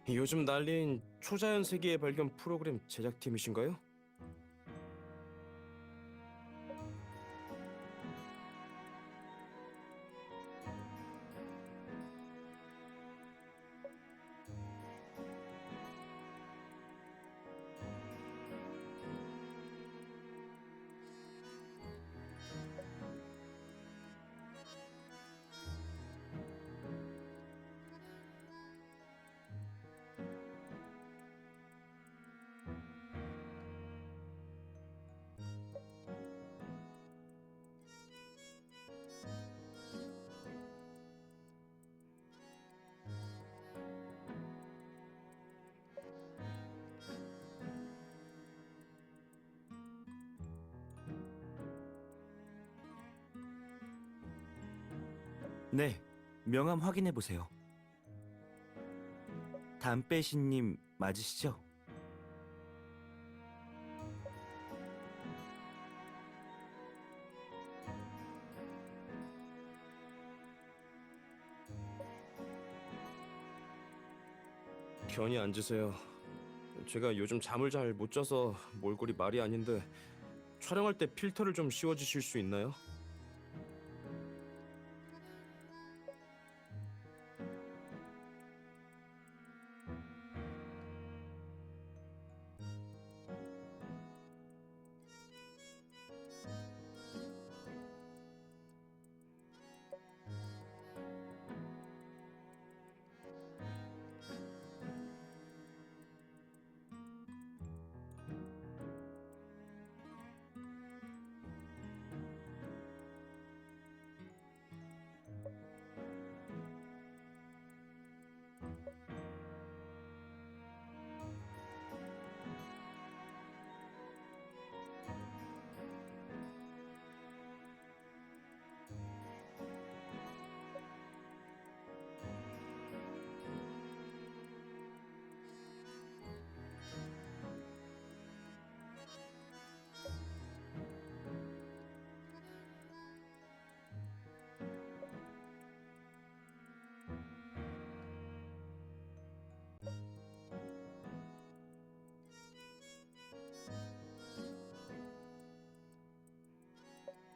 요즘 난리인 초자연 세계의 발견 프로그램 제작팀이신가요? 네, 명함 확인해 보세요. 담배신님 맞으시죠? 편히 앉으세요. 제가 요즘 잠을 잘 못 자서 몰골이 말이 아닌데 촬영할 때 필터를 좀 씌워주실 수 있나요?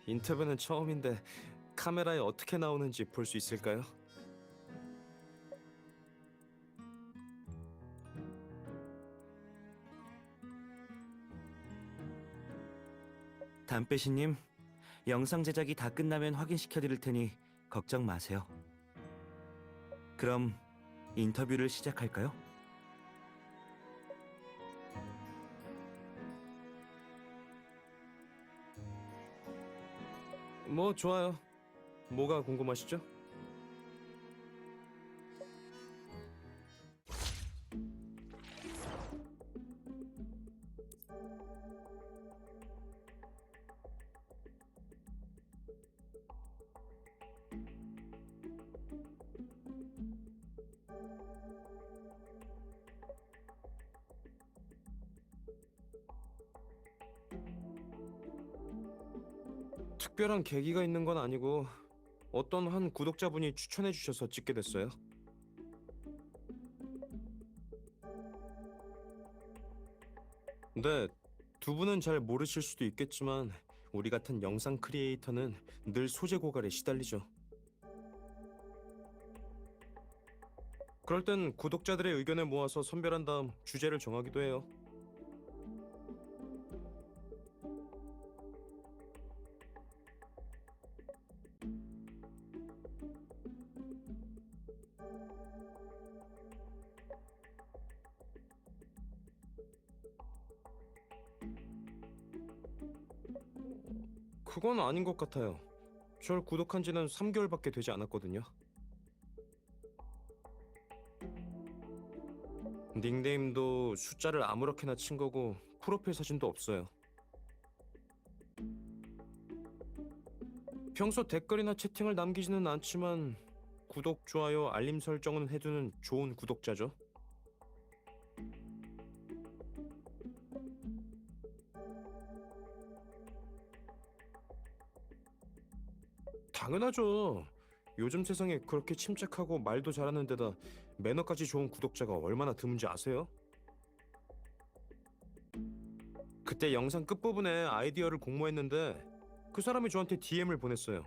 인터뷰는 처음인데 카메라에 어떻게 나오는지 볼 수 있을까요? 담배신님, 영상 제작이 다 끝나면 확인시켜 드릴 테니 걱정 마세요. 그럼 인터뷰를 시작할까요? 뭐 좋아요. 뭐가 궁금하시죠? 특별한 계기가 있는 건 아니고 어떤 한 구독자분이 추천해 주셔서 찍게 됐어요. 근데 두 분은 잘 모르실 수도 있겠지만 우리 같은 영상 크리에이터는 늘 소재 고갈에 시달리죠. 그럴 땐 구독자들의 의견을 모아서 선별한 다음 주제를 정하기도 해요. 그건 아닌 것 같아요. 절 구독한 지는 3개월밖에 되지 않았거든요. 닉네임도 숫자를 아무렇게나 친 거고 프로필 사진도 없어요. 평소 댓글이나 채팅을 남기지는 않지만 구독, 좋아요, 알림 설정은 해두는 좋은 구독자죠. 당연하죠. 요즘 세상에 그렇게 침착하고 말도 잘하는 데다 매너까지 좋은 구독자가 얼마나 드문지 아세요? 그때 영상 끝부분에 아이디어를 공모했는데 그 사람이 저한테 DM을 보냈어요.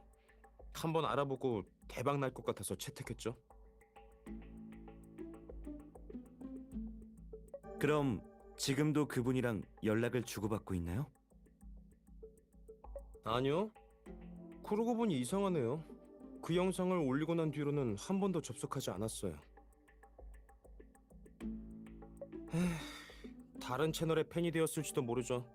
한번 알아보고 대박 날 것 같아서 채택했죠. 그럼 지금도 그분이랑 연락을 주고받고 있나요? 아니요. 그러고 보니 이상하네요. 그 영상을 올리고 난 뒤로는 한 번도 접속하지 않았어요. 다른 채널의 팬이 되었을지도 모르죠.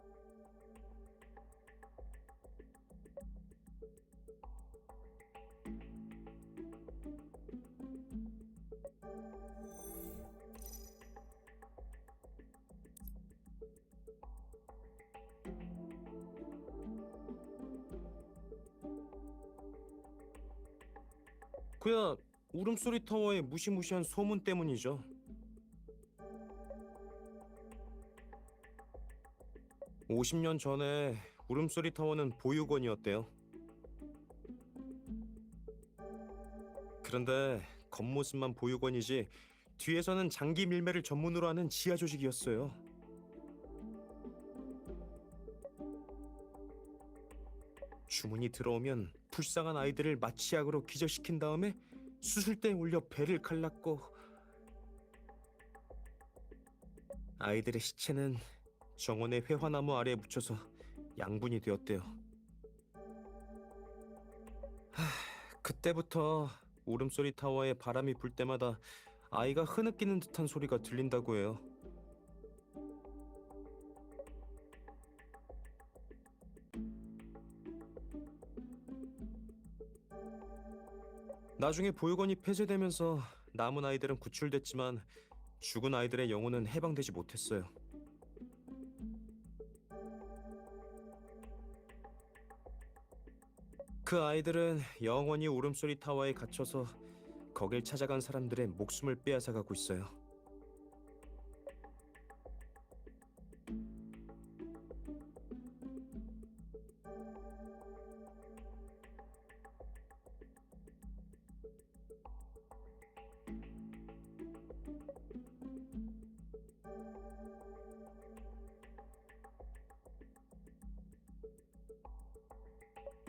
그야 울음소리 타워의 무시무시한 소문 때문이죠. (50년) 전에 울음소리 타워는 보육원이었대요. 그런데 겉모습만 보육원이지 뒤에서는 장기 밀매를 전문으로 하는 지하 조직이었어요. 주문이 들어오면 불쌍한 아이들을 마취약으로 기절시킨 다음에 수술대에 올려 배를 갈랐고 아이들의 시체는 정원의 회화나무 아래에 묻혀서 양분이 되었대요. 그때부터 울음소리 타워에 바람이 불 때마다 아이가 흐느끼는 듯한 소리가 들린다고 해요. 나중에 보육원이 폐쇄되면서 남은 아이들은 구출됐지만 죽은 아이들의 영혼은 해방되지 못했어요. 그 아이들은 영원히 울음소리 타워에 갇혀서 거길 찾아간 사람들의 목숨을 빼앗아가고 있어요.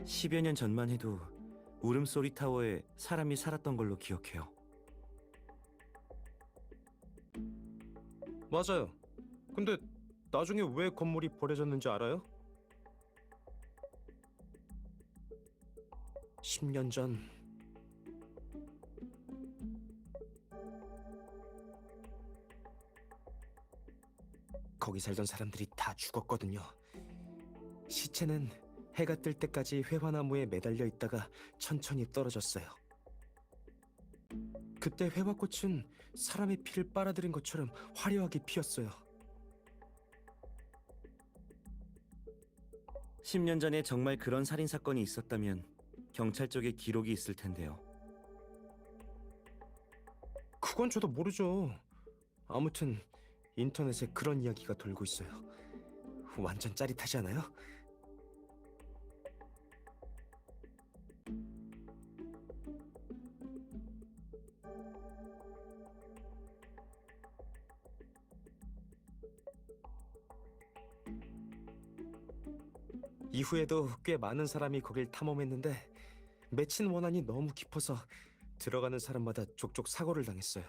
(10여 년) 전만 해도 울음소리 타워에 사람이 살았던 걸로 기억해요. 맞아요. 근데 나중에 왜 건물이 버려졌는지 알아요? 10년 전 거기 살던 사람들이 다 죽었거든요. 시체는 해가 뜰 때까지 회화나무에 매달려 있다가 천천히 떨어졌어요. 그때 회화꽃은 사람의 피를 빨아들인 것처럼 화려하게 피었어요. 10년 전에 정말 그런 살인 사건이 있었다면 경찰 쪽에 기록이 있을 텐데요. 그건 저도 모르죠. 아무튼 인터넷에 그런 이야기가 돌고 있어요. 완전 짜릿하지 않아요? 이후에도 꽤 많은 사람이 거길 탐험했는데 맺힌 원한이 너무 깊어서 들어가는 사람마다 족족 사고를 당했어요.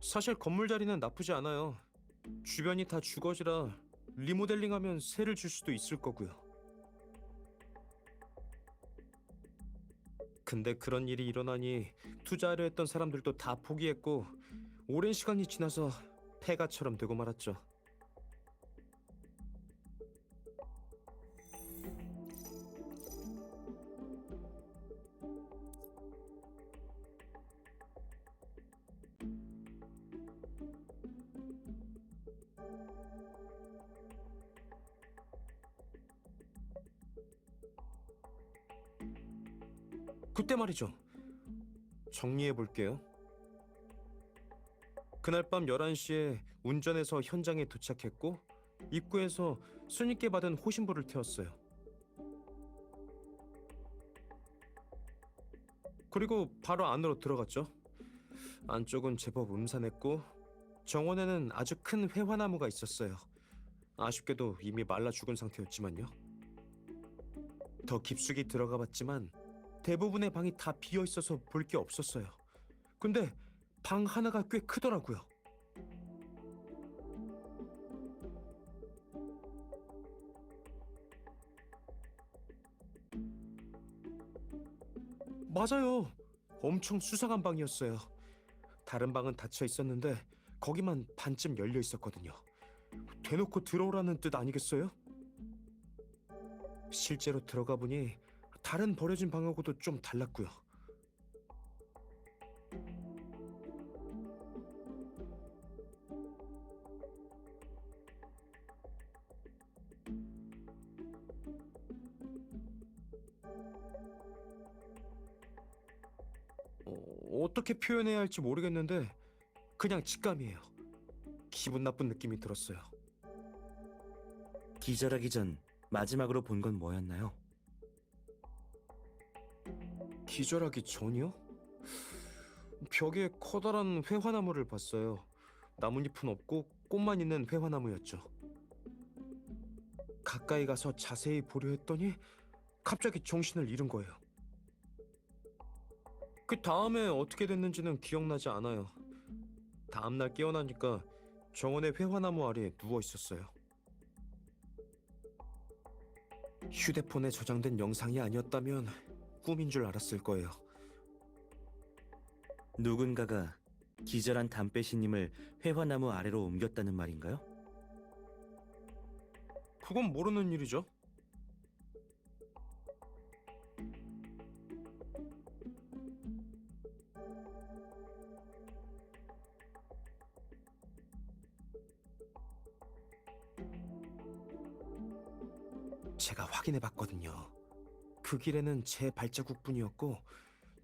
사실 건물 자리는 나쁘지 않아요. 주변이 다 주거지라 리모델링하면 세를 줄 수도 있을 거고요. 근데 그런 일이 일어나니 투자하려 했던 사람들도 다 포기했고 오랜 시간이 지나서 폐가처럼 되고 말았죠. 그때 말이죠. 정리해 볼게요. 그날 밤 11시에 운전해서 현장에 도착했고 입구에서 스님께 받은 호신부를 태웠어요. 그리고 바로 안으로 들어갔죠. 안쪽은 제법 음산했고 정원에는 아주 큰 회화나무가 있었어요. 아쉽게도 이미 말라 죽은 상태였지만요. 더 깊숙이 들어가 봤지만 대부분의 방이 다 비어 있어서 볼 게 없었어요. 근데 방 하나가 꽤 크더라고요. 맞아요. 엄청 수상한 방이었어요. 다른 방은 닫혀 있었는데 거기만 반쯤 열려 있었거든요. 대놓고 들어오라는 뜻 아니겠어요? 실제로 들어가 보니 다른 버려진 방하고도 좀 달랐고요. 어떻게 표현해야 할지 모르겠는데 그냥 직감이에요. 기분 나쁜 느낌이 들었어요. 기절하기 전 마지막으로 본 건 뭐였나요? 기절하기 전이요? 벽에 커다란 회화나무를 봤어요. 나뭇잎은 없고 꽃만 있는 회화나무였죠. 가까이 가서 자세히 보려 했더니 갑자기 정신을 잃은 거예요. 그 다음에 어떻게 됐는지는 기억나지 않아요. 다음날 깨어나니까 정원의 회화나무 아래에 누워 있었어요. 휴대폰에 저장된 영상이 아니었다면 꿈인 줄 알았을 거예요. 누군가가 기절한 담배신님을 회화나무 아래로 옮겼다는 말인가요? 그건 모르는 일이죠. 제가 확인해 봤거든요. 그 길에는 제 발자국뿐이었고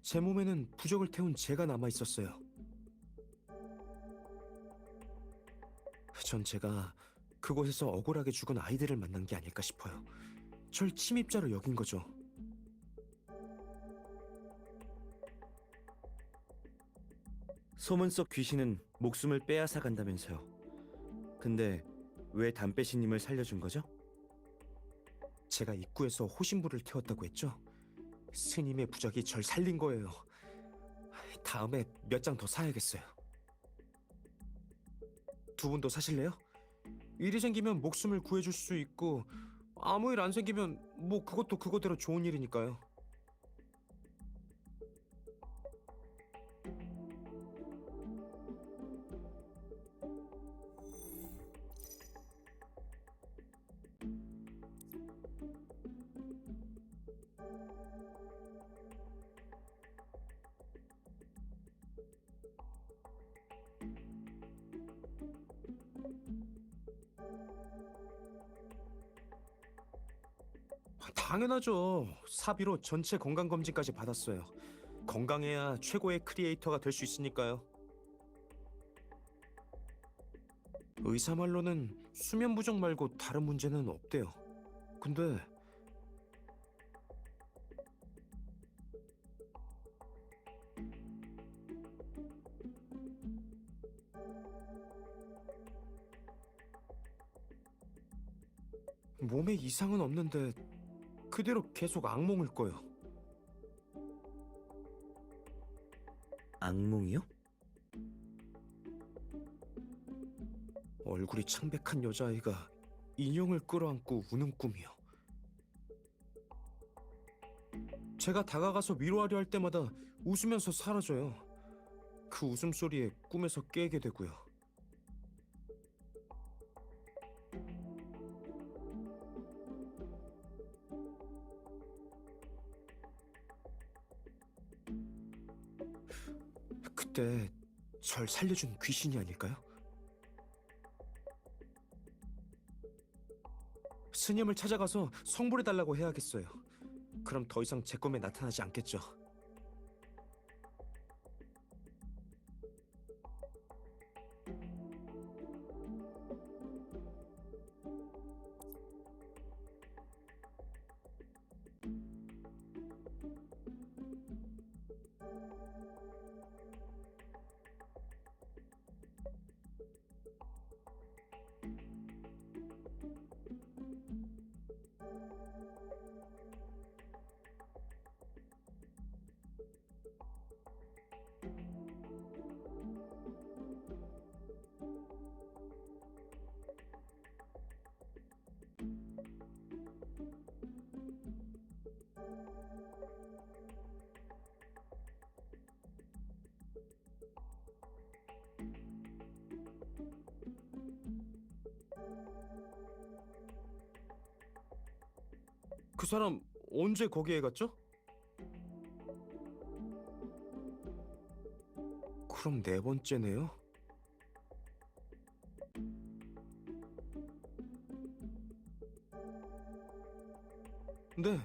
제 몸에는 부적을 태운 제가 남아 있었어요. 전 제가 그곳에서 억울하게 죽은 아이들을 만난 게 아닐까 싶어요. 절 침입자로 여긴 거죠. 소문 속 귀신은 목숨을 빼앗아 간다면서요. 근데 왜 담배신님을 살려준 거죠? 제가 입구에서 호신부를 태웠다고 했죠. 스님의 부적이 절 살린 거예요. 다음에 몇 장 더 사야겠어요. 두 분도 사실래요? 일이 생기면 목숨을 구해줄 수 있고 아무 일 안 생기면 뭐 그것도 그거대로 좋은 일이니까요. 당연하죠. 사비로 전체 건강검진까지 받았어요. 건강해야 최고의 크리에이터가 될 수 있으니까요. 의사 말로는 수면 부족 말고 다른 문제는 없대요. 근데 몸에 이상은 없는데 그대로 계속 악몽을 꿔요. 악몽이요? 얼굴이 창백한 여자아이가 인형을 끌어안고 우는 꿈이요. 제가 다가가서 위로하려 할 때마다 웃으면서 사라져요. 그 웃음소리에 꿈에서 깨게 되고요. 그때 절 살려준 귀신이 아닐까요? 스님을 찾아가서 성불해달라고 해야겠어요. 그럼 더 이상 제 꿈에 나타나지 않겠죠. 사람 언제 거기에 갔죠? 그럼 네 번째네요. 네,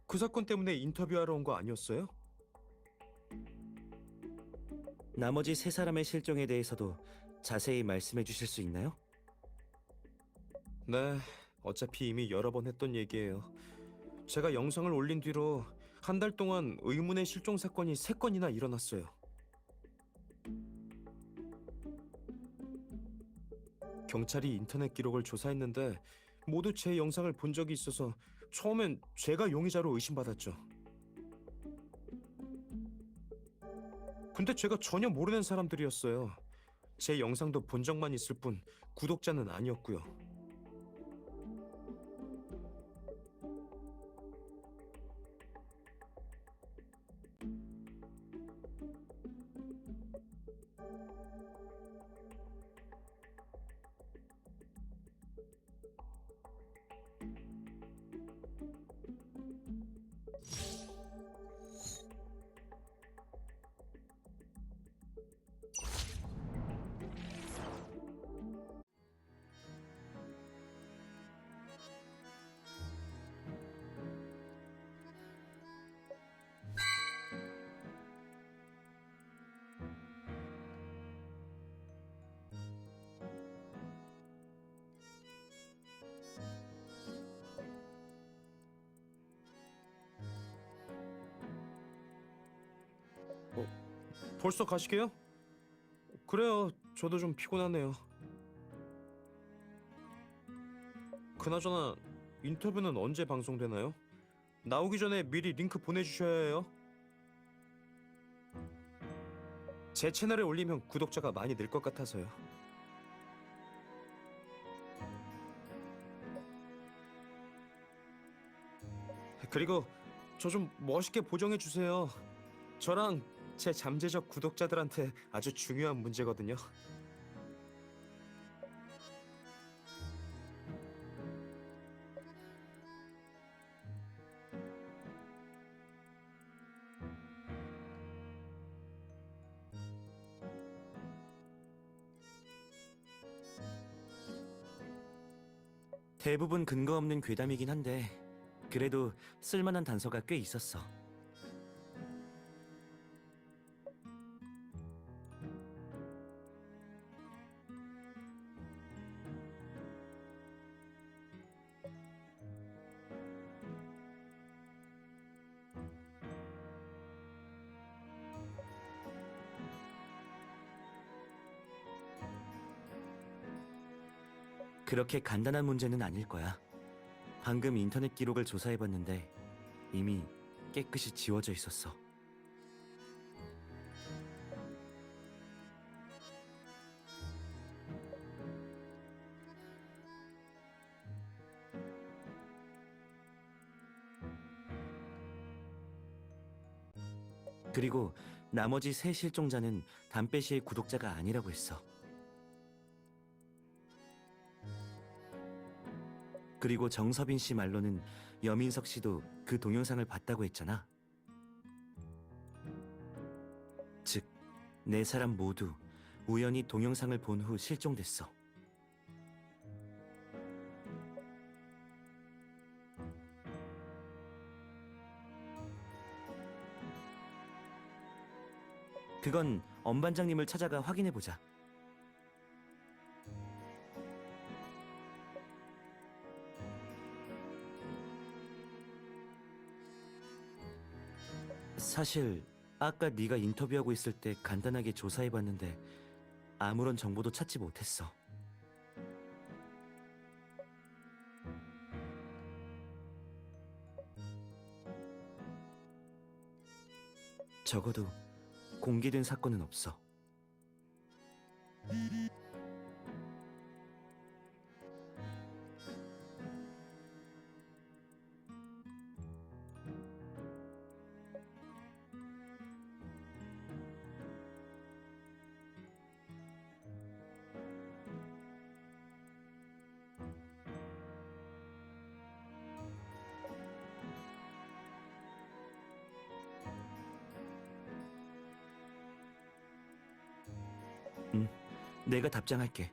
그 사건 때문에 인터뷰하러 온 거 아니었어요? 나머지 세 사람의 실종에 대해서도 자세히 말씀해 주실 수 있나요? 네, 어차피 이미 여러 번 했던 얘기예요. 제가 영상을 올린 뒤로 한 달 동안 의문의 실종 사건이 세 건이나 일어났어요. 경찰이 인터넷 기록을 조사했는데 모두 제 영상을 본 적이 있어서 처음엔 제가 용의자로 의심받았죠. 근데 제가 전혀 모르는 사람들이었어요. 제 영상도 본 적만 있을 뿐 구독자는 아니었고요. 벌써 가시게요? 그래요. 저도 좀 피곤하네요. 그나저나 인터뷰는 언제 방송되나요? 나오기 전에 미리 링크 보내주셔야 해요. 제 채널에 올리면 구독자가 많이 늘 것 같아서요. 그리고 저 좀 멋있게 보정해 주세요. 저랑 제 잠재적 구독자들한테 아주 중요한 문제거든요. 대부분 근거 없는 괴담이긴 한데 그래도 쓸만한 단서가 꽤 있었어. 그렇게 간단한 문제는 아닐 거야. 방금 인터넷 기록을 조사해봤는데 이미 깨끗이 지워져 있었어. 그리고 나머지 세 실종자는 담배시의 구독자가 아니라고 했어. 그리고 정서빈 씨 말로는 여민석 씨도 그 동영상을 봤다고 했잖아. 즉, 네 사람 모두 우연히 동영상을 본 후 실종됐어. 그건 엄 반장님을 찾아가 확인해보자. 사실 아까 네가 인터뷰하고 있을 때 간단하게 조사해봤는데 아무런 정보도 찾지 못했어. 적어도 공개된 사건은 없어. 내가 답장할게.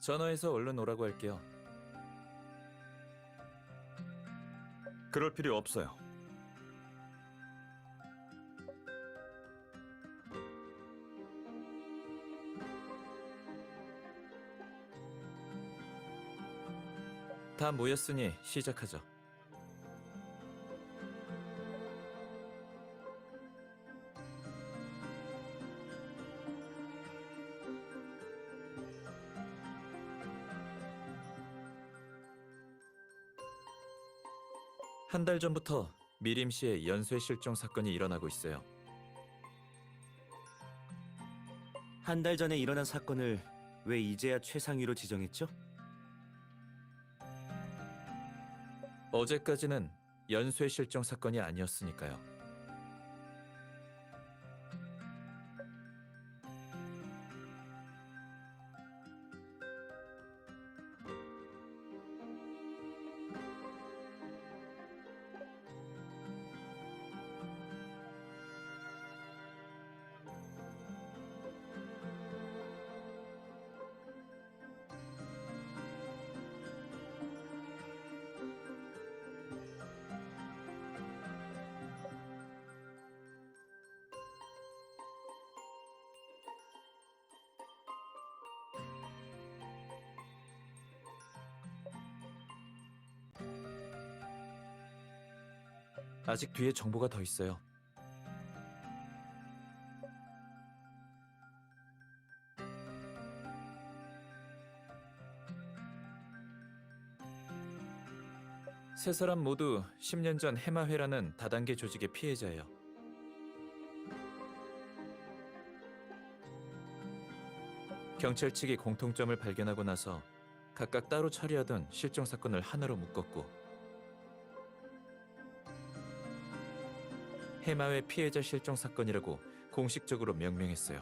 전화해서 얼른 오라고 할게요. 그럴 필요 없어요. 다 모였으니 시작하죠. 한 달 전부터 미림시의 연쇄 실종 사건이 일어나고 있어요. 한 달 전에 일어난 사건을 왜 이제야 최상위로 지정했죠? 어제까지는 연쇄 실종 사건이 아니었으니까요. 아직 뒤에 정보가 더 있어요. 세 사람 모두 10년 전 해마회라는 다단계 조직의 피해자예요. 경찰 측이 공통점을 발견하고 나서 각각 따로 처리하던 실종 사건을 하나로 묶었고 해마회 피해자 실종 사건이라고 공식적으로 명명했어요.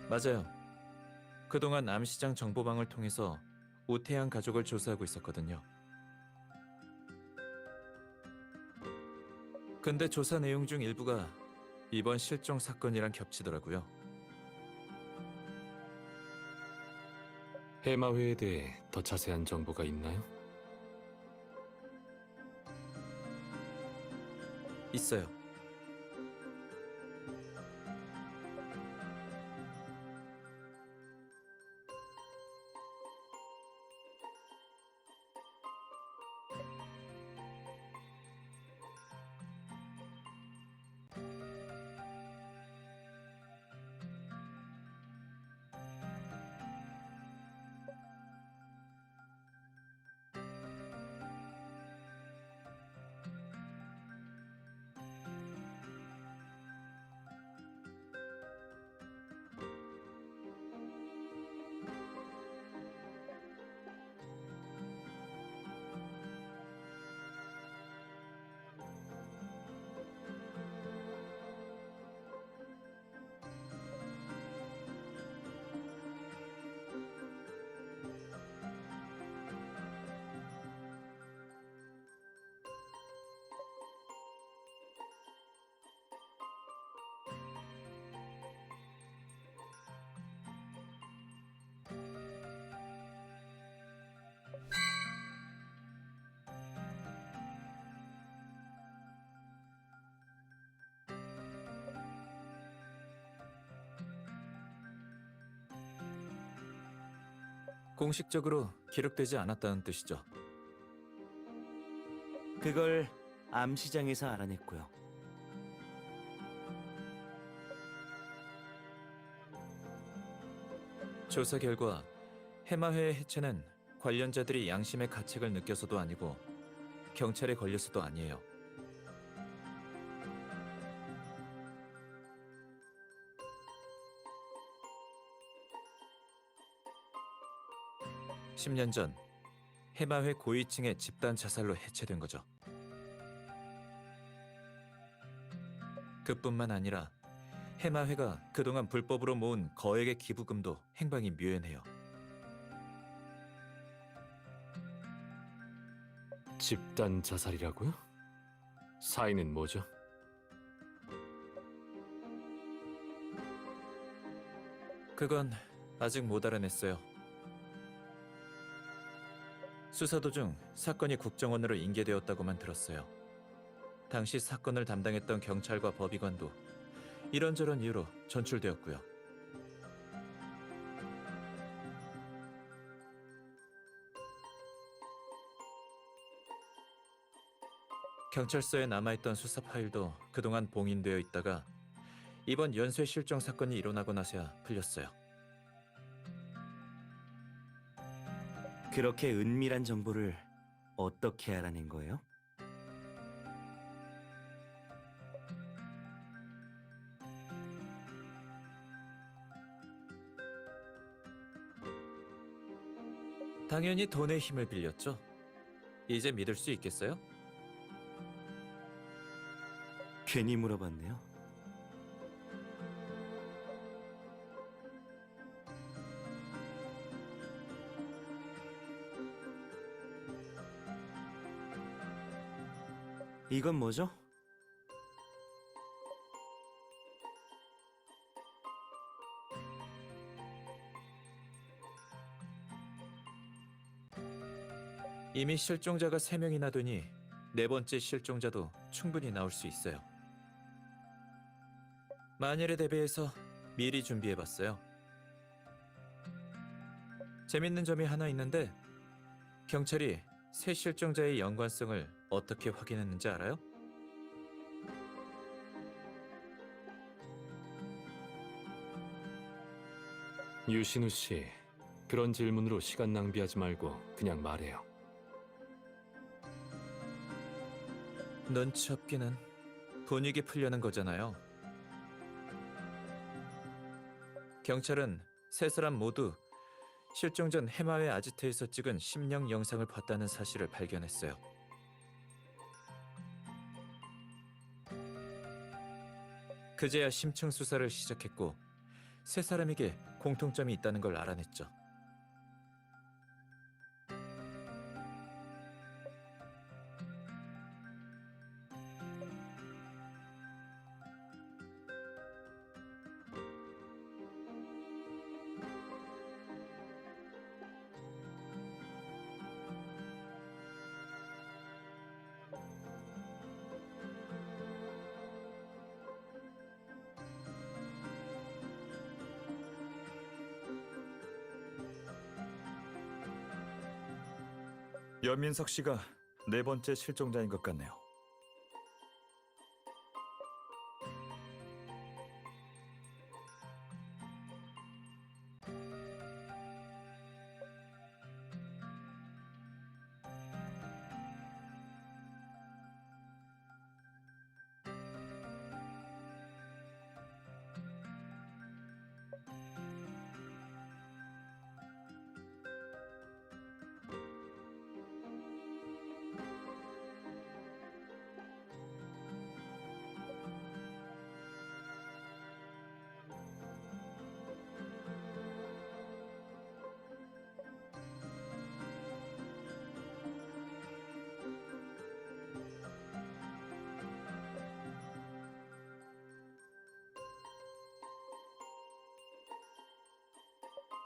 맞아요. 그동안 암시장 정보망을 통해서 오태양 가족을 조사하고 있었거든요. 근데 조사 내용 중 일부가 이번 실종 사건이랑 겹치더라고요. 해마회에 대해 더 자세한 정보가 있나요? 있어요. 공식적으로 기록되지 않았다는 뜻이죠. 그걸 암시장에서 알아냈고요. 조사 결과 해마회의 해체는 관련자들이 양심의 가책을 느껴서도 아니고 경찰에 걸려서도 아니에요. 10년 전 해마회 고위층의 집단 자살로 해체된 거죠. 그뿐만 아니라 해마회가 그동안 불법으로 모은 거액의 기부금도 행방이 묘연해요. 집단 자살이라고요? 사인은 뭐죠? 그건 아직 못 알아냈어요. 수사 도중 사건이 국정원으로 인계되었다고만 들었어요. 당시 사건을 담당했던 경찰과 법의관도 이런저런 이유로 전출되었고요. 경찰서에 남아있던 수사 파일도 그동안 봉인되어 있다가 이번 연쇄 실종 사건이 일어나고 나서야 풀렸어요. 그렇게 은밀한 정보를 어떻게 알아낸 거예요? 당연히 돈의 힘을 빌렸죠. 이제 믿을 수 있겠어요? 괜히 물어봤네요. 이건 뭐죠? 이미 실종자가 3명이나 되니 네 번째 실종자도 충분히 나올 수 있어요. 만일에 대비해서 미리 준비해봤어요. 재밌는 점이 하나 있는데 경찰이 새 실종자의 연관성을 어떻게 확인했는지 알아요? 유신우 씨, 그런 질문으로 시간 낭비하지 말고 그냥 말해요. 눈치 없기는 분위기 풀려는 거잖아요. 경찰은 세 사람 모두 실종 전 해마회 아지트에서 찍은 심령 영상을 봤다는 사실을 발견했어요. 그제야 심층 수사를 시작했고 세 사람에게 공통점이 있다는 걸 알아냈죠. 연민석 씨가 네 번째 실종자인 것 같네요.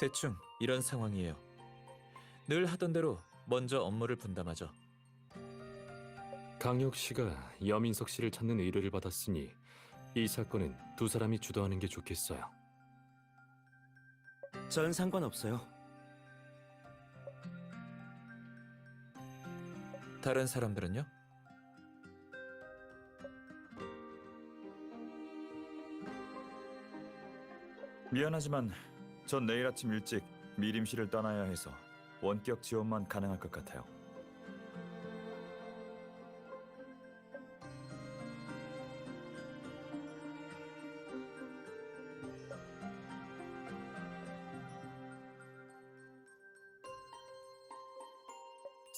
대충 이런 상황이에요. 늘 하던 대로 먼저 업무를 분담하죠. 강혁 씨가 여민석 씨를 찾는 의뢰를 받았으니 이 사건은 두 사람이 주도하는 게 좋겠어요. 전 상관없어요. 다른 사람들은요? 미안하지만 전 내일 아침 일찍 미림시를 떠나야 해서 원격 지원만 가능할 것 같아요.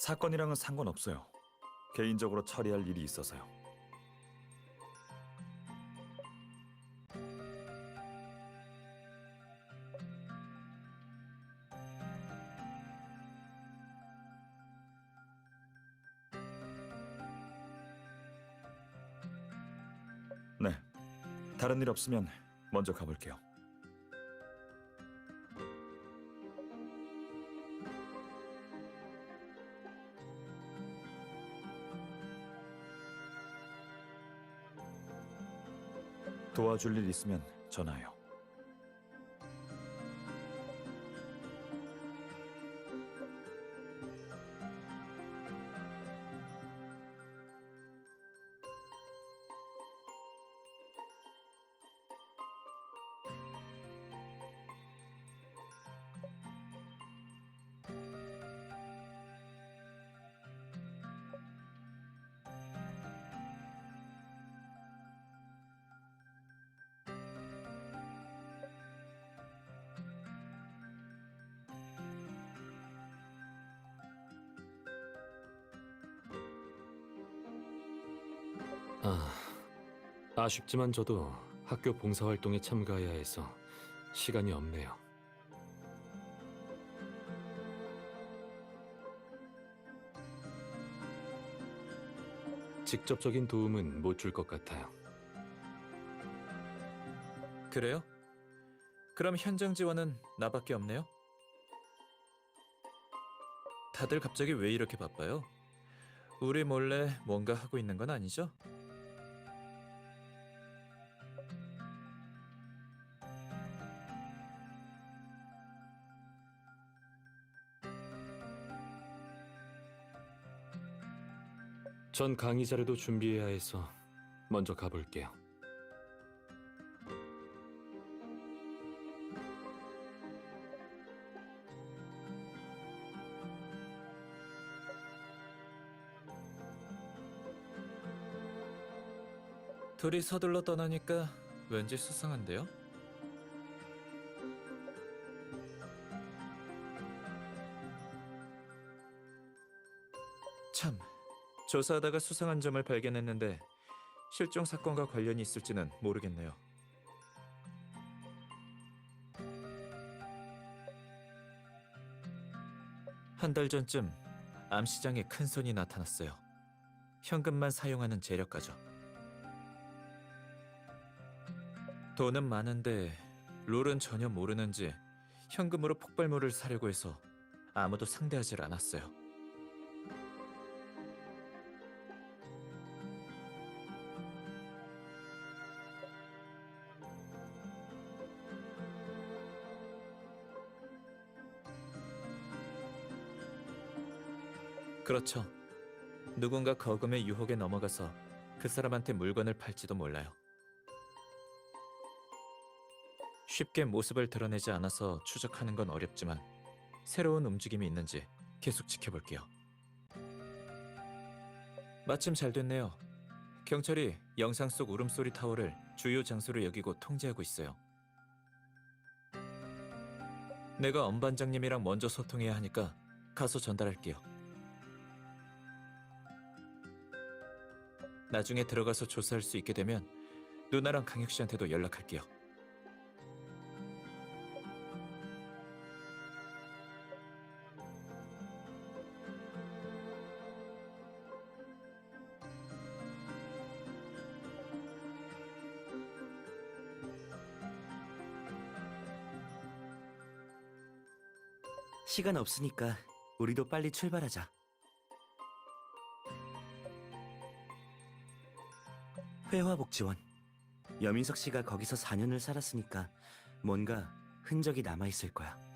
사건이랑은 상관없어요. 개인적으로 처리할 일이 있어서요. 네, 다른 일 없으면 먼저 가볼게요. 도와줄 일 있으면 전화해요. 아쉽지만 저도 학교 봉사활동에 참가해야 해서 시간이 없네요. 직접적인 도움은 못 줄 것 같아요. 그래요? 그럼 현장 지원은 나밖에 없네요? 다들 갑자기 왜 이렇게 바빠요? 우리 몰래 뭔가 하고 있는 건 아니죠? 전 강의 자료도 준비해야 해서 먼저 가볼게요. 둘이 서둘러 떠나니까 왠지 수상한데요? 참, 조사하다가 수상한 점을 발견했는데 실종 사건과 관련이 있을지는 모르겠네요. 한 달 전쯤 암시장에 큰 손이 나타났어요. 현금만 사용하는 재력가죠. 돈은 많은데 룰은 전혀 모르는지 현금으로 폭발물을 사려고 해서 아무도 상대하질 않았어요. 그렇죠. 누군가 거금의 유혹에 넘어가서 그 사람한테 물건을 팔지도 몰라요. 쉽게 모습을 드러내지 않아서 추적하는 건 어렵지만 새로운 움직임이 있는지 계속 지켜볼게요. 마침 잘 됐네요. 경찰이 영상 속 울음소리 타워를 주요 장소로 여기고 통제하고 있어요. 내가 엄 반장님이랑 먼저 소통해야 하니까 가서 전달할게요. 나중에 들어가서 조사할 수 있게 되면 누나랑 강혁 씨한테도 연락할게요. 시간 없으니까 우리도 빨리 출발하자. 회화복지원. 여민석 씨가 거기서 4년을 살았으니까 뭔가 흔적이 남아있을 거야.